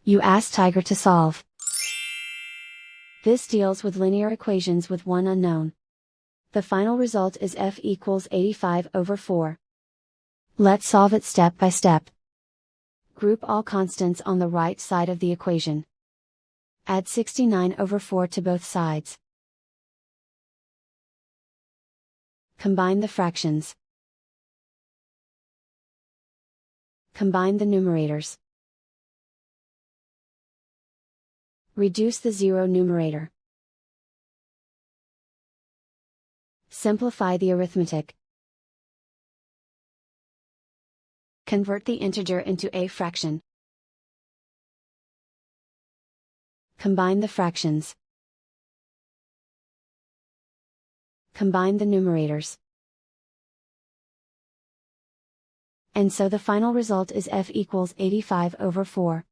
You ask Tiger to solve. This deals with linear equations with one unknown. The final result is f equals 85/4. Let's solve it step by step. Group all constants on the right side of the equation. Add 69/4 to both sides. Combine the fractions. Combine the numerators. Reduce the zero numerator. Simplify the arithmetic. Convert the integer into a fraction. Combine the fractions. Combine the numerators. And so the final result is f equals 85/4.